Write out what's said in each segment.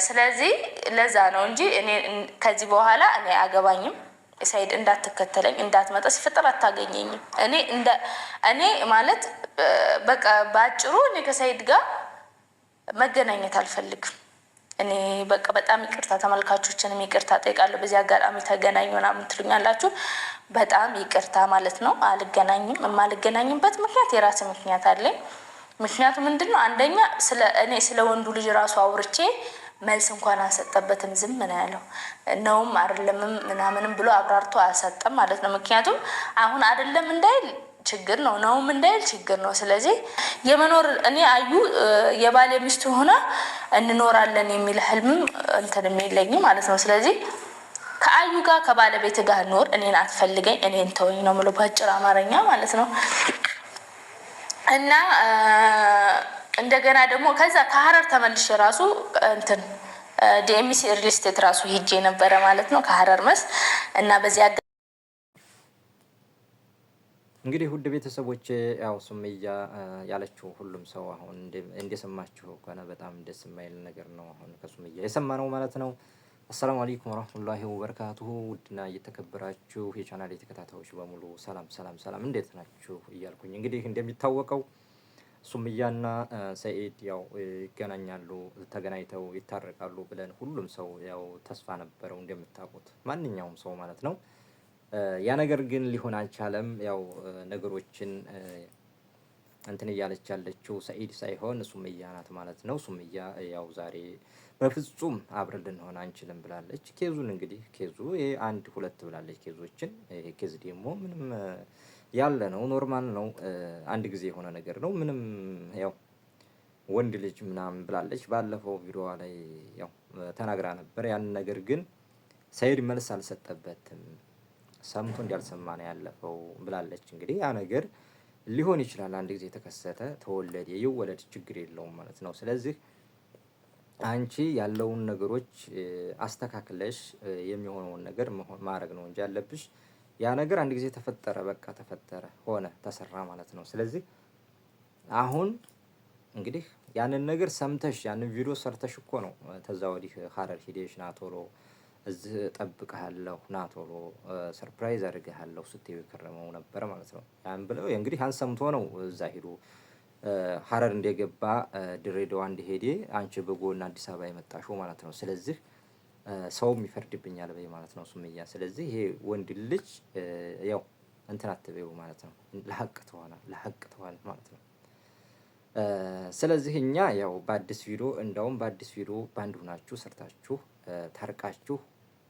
ስለዚህ ለዛ ነው እንጂ እኔ ከዚህ በኋላ እኔ አገባኝም ሰይድ እንዳትከተለኝ እንዳትመጣ ሲፈጠር አታገኘኝም። እኔ ማለት በቃ ባጭሩ እኔ ከሰይድ ጋር መገናኘት አልፈልግም። እኔ በቃ በጣም ይቅርታ ተመልካቾችንም ይቅርታ ጠይቃለሁ። በዚህ አጋጣሚ ተገናኙ ምናምን ትሉኛላችሁ፣ በጣም ይቅርታ ማለት ነው። አልገናኝም። የማልገናኝበት ምክንያት የራሴ ምክንያት አለኝ። ምክንያቱ ምንድነው? አንደኛ እኔ ስለ ወንዱ ልጅ ራሱ አውርቼ መልስ እንኳን አልሰጠበትም። ዝም ምን ያለው ነውም አይደለምም ምናምንም ብሎ አብራርቶ አልሰጠም ማለት ነው። ምክንያቱም አሁን አይደለም እንዳይል ችግር ነው፣ ነውም እንዳይል ችግር ነው። ስለዚህ የመኖር እኔ አዩ የባለ ሚስት ሆና እንኖራለን የሚል ህልምም እንትን የለኝም ማለት ነው። ስለዚህ ከአዩ ጋር ከባለቤት ጋር ኖር፣ እኔን አትፈልገኝ፣ እኔን ተወኝ ነው የምለው በአጭር አማርኛ ማለት ነው። እና እንደገና ደግሞ ከዛ ከሀረር ተመልሼ ራሱ እንትን ዲኤምሲ ሪል ስቴት ራሱ ሄጄ ነበረ ማለት ነው ከሀረር መስ እና በዚያ እንግዲህ ውድ ቤተሰቦች ያው ሱመያ ያለችው ሁሉም ሰው አሁን እንደሰማችሁ ከሆነ በጣም ደስ የማይል ነገር ነው አሁን ከሱመያ የሰማነው ማለት ነው። አሰላሙ አለይኩም ወራህመቱላሂ ወበረካቱሁ። ውድና እየተከበራችሁ የቻናሌ ተከታታዮች በሙሉ ሰላም ሰላም ሰላም፣ እንዴት ናችሁ እያልኩኝ እንግዲህ እንደሚታወቀው ሱመያና ሰኢድ ያው ይገናኛሉ፣ ተገናኝተው ይታረቃሉ ብለን ሁሉም ሰው ያው ተስፋ ነበረው እንደምታውቁት ማንኛውም ሰው ማለት ነው። ያ ነገር ግን ሊሆን አልቻለም። ያው ነገሮችን እንትን እያለች ያለችው ሰኢድ ሳይሆን ሱመያ ናት ማለት ነው። ሱመያ ያው ዛሬ በፍጹም አብረን ልንሆን አንችልም ብላለች። ኬዙን እንግዲህ ኬዙ ይሄ 1-2 ብላለች ኬዞችን። ይሄ ኬዝ ደግሞ ምንም ያለ ነው፣ ኖርማል ነው፣ አንድ ጊዜ የሆነ ነገር ነው። ምንም ያው ወንድ ልጅ ምናምን ብላለች። ባለፈው ቪዲዮዋ ላይ ያው ተናግራ ነበር። ያን ነገር ግን ሰኢድ መልስ አልሰጠበትም፣ ሰምቶ እንዳልሰማ ነው ያለፈው ብላለች። እንግዲህ ያ ነገር ሊሆን ይችላል፣ አንድ ጊዜ የተከሰተ ተወለደ ይወለድ ችግር የለውም ማለት ነው። ስለዚህ አንቺ ያለውን ነገሮች አስተካክለሽ የሚሆነውን ነገር ማድረግ ነው እንጂ ያለብሽ ያ ነገር አንድ ጊዜ ተፈጠረ፣ በቃ ተፈጠረ፣ ሆነ፣ ተሰራ ማለት ነው። ስለዚህ አሁን እንግዲህ ያንን ነገር ሰምተሽ ያንን ቪዲዮ ሰርተሽ እኮ ነው ተዛ ወዲህ ሀረር ሂደሽ ና ቶሎ እዚህ ጠብቀሃለሁ ና ቶሎ ሰርፕራይዝ አድርገሃለሁ ስትይው የከረመው ነበር ማለት ነው። ያን ብለው እንግዲህ ያን ሰምቶ ነው እዛ ሄዶ ሀረር እንደገባ ድሬዳዋ እንደሄደ አንቺ በጎን አዲስ አበባ የመጣሽው ማለት ነው። ስለዚህ ሰውም ይፈርድብኛል በይ ማለት ነው ሱመያ። ስለዚህ ይሄ ወንድ ልጅ ያው እንትን አትበይው ማለት ነው። ለሐቅ ተዋል ማለት ነው። ስለዚህ እኛ ያው በአዲስ ቪዲዮ እንዳውም በአዲስ ቪዲዮ ባንድ ሆናችሁ ሰርታችሁ ታርቃችሁ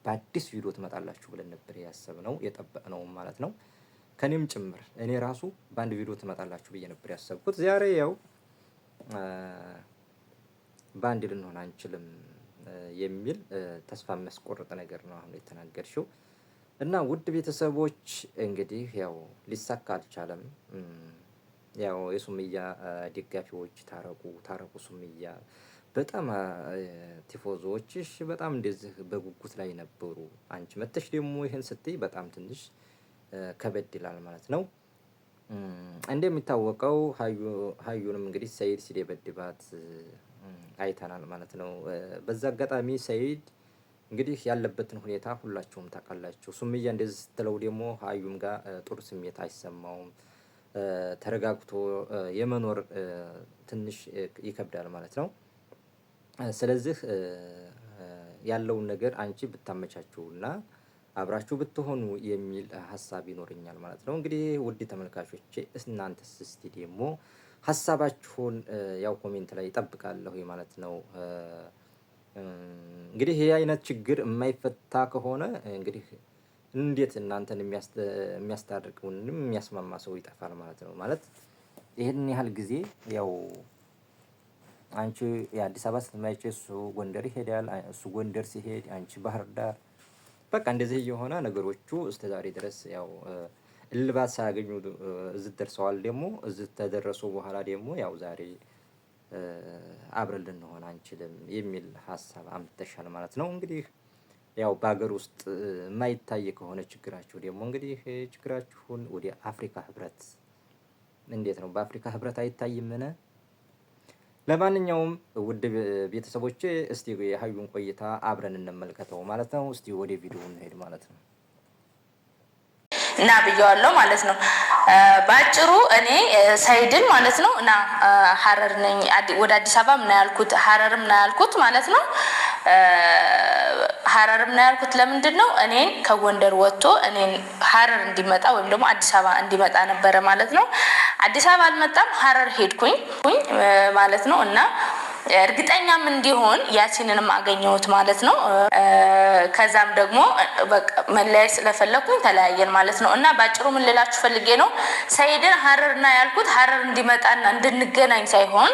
በአዲስ ቪዲዮ ትመጣላችሁ ብለን ነበር ያሰብነው የጠበቅነው ማለት ነው። ከኔም ጭምር እኔ ራሱ በአንድ ቪዲዮ ትመጣላችሁ ብዬ ነበር ያሰብኩት። ዛሬ ያው ባንድ ልንሆን አንችልም የሚል ተስፋ የሚያስቆርጥ ነገር ነው አሁን የተናገርሽው። እና ውድ ቤተሰቦች እንግዲህ ያው ሊሳካ አልቻለም። ያው የሱመያ ደጋፊዎች ታረቁ ሱመያ በጣም ቲፎዞዎችሽ በጣም እንደዚህ በጉጉት ላይ ነበሩ። አንቺ መተሽ ደግሞ ይሄን ስትይ በጣም ትንሽ ከበድ ይላል ማለት ነው። እንደሚታወቀው ሀዩንም እንግዲህ ሰኢድ ሲደበድባት አይተናል ማለት ነው። በዛ አጋጣሚ ሰኢድ እንግዲህ ያለበትን ሁኔታ ሁላችሁም ታውቃላችሁ። ሱመያ እንደዚህ ስትለው ደግሞ ሀዩም ጋር ጥሩ ስሜት አይሰማውም። ተረጋግቶ የመኖር ትንሽ ይከብዳል ማለት ነው። ስለዚህ ያለውን ነገር አንቺ ብታመቻቹና አብራችሁ ብትሆኑ የሚል ሀሳብ ይኖርኛል ማለት ነው። እንግዲህ ውድ ተመልካቾቼ እናንተስ እስቲ ደግሞ ሀሳባችሁን ያው ኮሜንት ላይ እጠብቃለሁ ማለት ነው። እንግዲህ ይሄ አይነት ችግር የማይፈታ ከሆነ እንግዲህ እንዴት እናንተን የሚያስታርቁንም የሚያስማማ ሰው ይጠፋል ማለት ነው። ማለት ይሄን ያህል ጊዜ ያው አንቺ የአዲስ አበባ ስትመጪ እሱ ጎንደር ይሄዳል፣ እሱ ጎንደር ሲሄድ አንቺ ባህር ዳር፣ በቃ እንደዚህ የሆነ ነገሮቹ እስከ ዛሬ ድረስ ያው እልባት ሳያገኙ እዚህ ደርሰዋል። ደግሞ እዚህ ተደረሱ በኋላ ደግሞ ያው ዛሬ አብረን ልንሆን አንችልም የሚል ሀሳብ አምጥተሻል ማለት ነው። እንግዲህ ያው በሀገር ውስጥ የማይታይ ከሆነ ችግራችሁ ደግሞ እንግዲህ ችግራችሁን ወደ አፍሪካ ህብረት እንዴት ነው በአፍሪካ ህብረት አይታይምን? ለማንኛውም ውድ ቤተሰቦቼ እስቲ የሀዩን ቆይታ አብረን እንመልከተው ማለት ነው። እስቲ ወደ ቪዲዮ እንሄድ ማለት ነው። እና ብየዋለሁ ማለት ነው። ባጭሩ እኔ ሰይድን ማለት ነው እና ሐረር ነኝ ወደ አዲስ አበባ ምን ያልኩት ሐረርም ነው ያልኩት ማለት ነው። ሐረርም ነው ያልኩት ለምንድን ነው እኔን ከጎንደር ወጥቶ እኔን ሐረር እንዲመጣ ወይም ደግሞ አዲስ አበባ እንዲመጣ ነበረ ማለት ነው። አዲስ አበባ አልመጣም፣ ሐረር ሄድኩኝ ማለት ነው። እና እርግጠኛም እንዲሆን ያሲንንም አገኘሁት ማለት ነው። ከዛም ደግሞ በቃ መለያየት ስለፈለኩኝ ተለያየን ማለት ነው። እና ባጭሩ ምን ልላችሁ ፈልጌ ነው ሰይድን ሐረርና ያልኩት ሐረር እንዲመጣና እንድንገናኝ ሳይሆን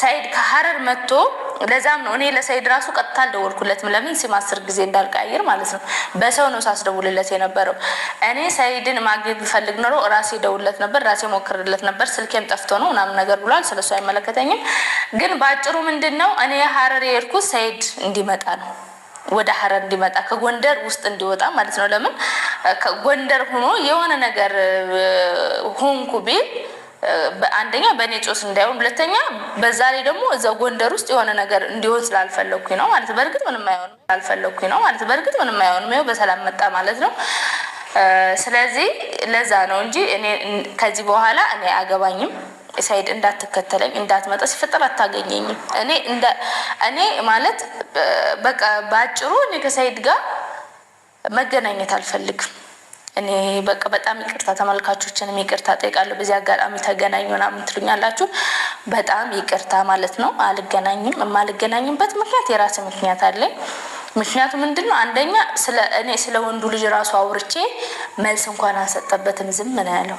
ሰይድ ከሐረር መጥቶ ለዛም ነው እኔ ለሰይድ ራሱ ቀጥታ አልደወልኩለትም። ለምን ሲም 10 ጊዜ እንዳልቀያየር ማለት ነው። በሰው ነው ሳስደውልለት የነበረው። እኔ ሰይድን ማግኘት ብፈልግ ኖሮ ራሴ ደውልለት ነበር፣ ራሴ ሞክርለት ነበር። ስልኬም ጠፍቶ ነው ምናምን ነገር ብሏል። ስለሱ አይመለከተኝም። ግን ባጭሩ ምንድነው እኔ ሐረር የሄድኩት ሰይድ እንዲመጣ ነው። ወደ ሐረር እንዲመጣ ከጎንደር ውስጥ እንዲወጣ ማለት ነው። ለምን ከጎንደር ሆኖ የሆነ ነገር ሆንኩ ቢል አንደኛ በእኔ ጮስ እንዳይሆን፣ ሁለተኛ በዛ ላይ ደግሞ እዛው ጎንደር ውስጥ የሆነ ነገር እንዲሆን ስላልፈለኩኝ ነው ማለት። በእርግጥ ምንም አይሆንም ስላልፈለኩኝ ነው ማለት። በእርግጥ ምንም አይሆንም፣ ይኸው በሰላም መጣ ማለት ነው። ስለዚህ ለዛ ነው እንጂ እኔ ከዚህ በኋላ እኔ አገባኝም። ሰይድ እንዳትከተለኝ እንዳትመጣ ሲፈጠር አታገኘኝም። እኔ ማለት በቃ ባጭሩ እኔ ከሰይድ ጋር መገናኘት አልፈልግም። እኔ በቃ በጣም ይቅርታ ተመልካቾችንም ይቅርታ ጠይቃለሁ። በዚህ አጋጣሚ ተገናኙ ምናምን ትሉኛላችሁ፣ በጣም ይቅርታ ማለት ነው። አልገናኝም። የማልገናኝበት ምክንያት የራሴ ምክንያት አለኝ። ምክንያቱ ምንድነው? አንደኛ እኔ ስለ ወንዱ ልጅ ራሱ አውርቼ መልስ እንኳን አልሰጠበትም። ዝም ምን ያለው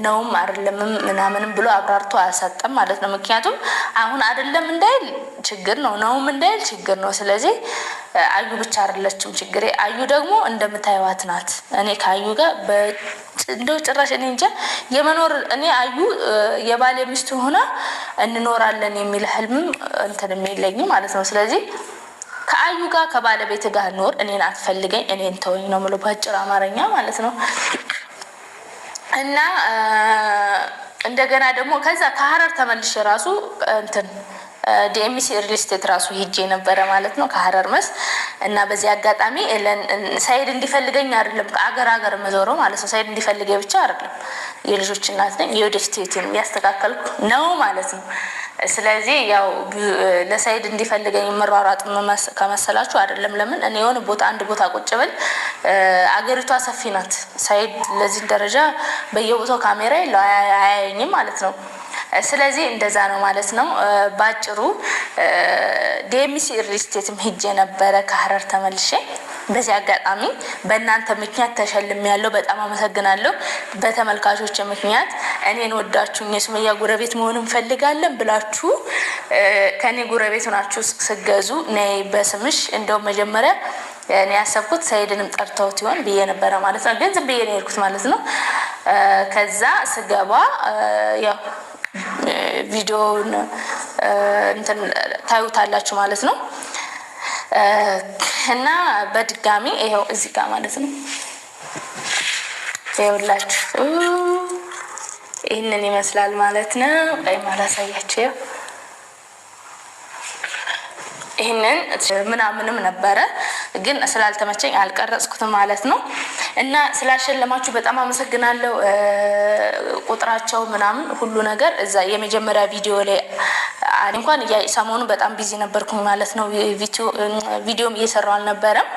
ነውም አይደለምም ምናምንም ብሎ አብራርቶ አልሰጠም ማለት ነው። ምክንያቱም አሁን አይደለም እንዳይል ችግር ነው፣ ነውም እንዳይል ችግር ነው። ስለዚህ አዩ ብቻ አይደለችም ችግሬ፣ አዩ ደግሞ እንደምታዩት ናት። እኔ ከአዩ ጋር እንደው ጭራሽ እኔ እንጃ የመኖር እኔ አዩ የባሌ ሚስት ሆና እንኖራለን የሚል ህልምም እንትን የለኝም ማለት ነው። ስለዚህ ከአዩ ጋር ከባለቤት ጋር ኖር፣ እኔን አትፈልገኝ፣ እኔን ተወኝ ነው የምለው በአጭር አማርኛ ማለት ነው። እና እንደገና ደግሞ ከዛ ከሐረር ተመልሼ ራሱ እንትን ዲኤምሲ ሪል ስቴት ራሱ ሄጄ ነበረ ማለት ነው ከሐረር መስ እና በዚህ አጋጣሚ ሰይድ እንዲፈልገኝ አይደለም ከአገር መዞረው ማለት ነው። ሰይድ እንዲፈልገኝ ብቻ አይደለም፣ የልጆች እናት ነኝ፣ የወደፊት ህይወቴን ያስተካከልኩ ነው ማለት ነው። ስለዚህ ያው ለሰይድ እንዲፈልገኝ መሯሯጥ ከመሰላችሁ አይደለም። ለምን እኔ የሆነ ቦታ አንድ ቦታ ቁጭ ብል አገሪቷ ሰፊ ናት። ሰይድ ለዚህ ደረጃ በየቦታው ካሜራ የለው አያየኝም ማለት ነው። ስለዚህ እንደዛ ነው ማለት ነው። ባጭሩ ዲኤምሲ ሪል ስቴትም ሄጄ ነበረ ከሐረር ተመልሼ። በዚህ አጋጣሚ በእናንተ ምክንያት ተሸልም ያለው በጣም አመሰግናለሁ። በተመልካቾች ምክንያት እኔን ወዳችሁ የሱመያ ጉረቤት መሆን እንፈልጋለን ብላችሁ ከኔ ጉረቤት ሆናችሁ ስገዙ ነይ በስምሽ እንደው መጀመሪያ እኔ ያሰብኩት ሰይድንም ጠርተውት ይሆን ብዬ ነበረ ማለት ነው። ግን ዝም ብዬ ነው የሄድኩት ማለት ነው። ከዛ ስገባ ያው ቪዲዮውን እንትን ታዩታላችሁ ማለት ነው። እና በድጋሚ ይሄው እዚህ ጋር ማለት ነው ይኸውላችሁ ይሄንን ይመስላል ማለት ነው። አይ ማላሳያችሁ ይሄንን ምናምንም ነበረ ግን ስላልተመቸኝ አልቀረጽኩትም ማለት ነው። እና ስላሸለማችሁ በጣም አመሰግናለሁ። ቁጥራቸው ምናምን ሁሉ ነገር እዛ የመጀመሪያ ቪዲዮ ላይ እንኳን ሰሞኑን በጣም ቢዚ ነበርኩኝ ማለት ነው። ቪዲዮም እየሰራው አልነበረም።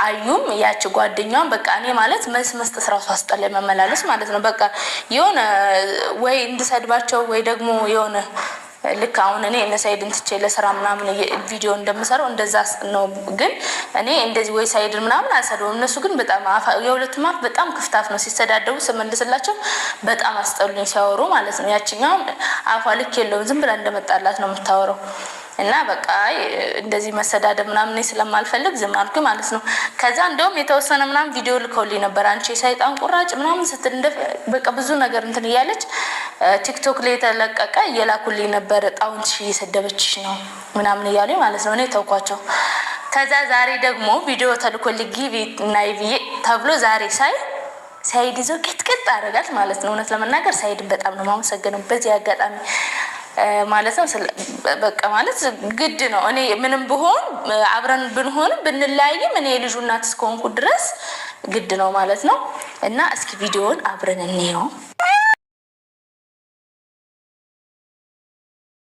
አዩም ያቺ ጓደኛዋን በቃ እኔ ማለት መልስ መስጠት ራሱ አስጠላኝ መመላለስ ማለት ነው። በቃ የሆነ ወይ እንድሰድባቸው ወይ ደግሞ የሆነ ልክ አሁን እኔ ሰይድን ትቼ ለስራ ምናምን ቪዲዮ እንደምሰራው እንደዛ ነው። ግን እኔ እንደዚህ ወይ ሰይድን ምናምን አልሰደውም። እነሱ ግን በጣም የሁለቱም አፍ በጣም ክፍታፍ ነው። ሲሰዳደቡ ስመልስላቸው በጣም አስጠሉኝ ሲያወሩ ማለት ነው። ያቺኛው አፏ ልክ የለውም፣ ዝም ብላ እንደመጣላት ነው የምታወራው። እና በቃ እንደዚህ መሰዳደብ ምናምን ስለማልፈልግ ዝም አልኩ ማለት ነው። ከዛ እንደውም የተወሰነ ምናምን ቪዲዮ ልከውልኝ ነበር። አንቺ ሰይጣን ቁራጭ ምናምን ስትል በቃ ብዙ ነገር እንትን እያለች ቲክቶክ ላይ የተለቀቀ እየላኩልኝ ነበር። ጣውንት እየሰደበችሽ ነው ምናምን እያሉኝ ማለት ነው። እኔ ተውኳቸው። ከዛ ዛሬ ደግሞ ቪዲዮ ተልኮልኝ ግቢ እና ይብዬ ተብሎ ዛሬ ሰይድ ይዞ ቅጥቅጥ አደረጋት ማለት ነው። እውነት ለመናገር ሰይድን በጣም ነው የማመሰግነው በዚህ አጋጣሚ ማለት ነው። በቃ ማለት ግድ ነው። እኔ ምንም ብሆን አብረን ብንሆንም ብንለያይም እኔ ልጁ እናት እስከሆንኩ ድረስ ግድ ነው ማለት ነው። እና እስኪ ቪዲዮውን አብረን እንየው።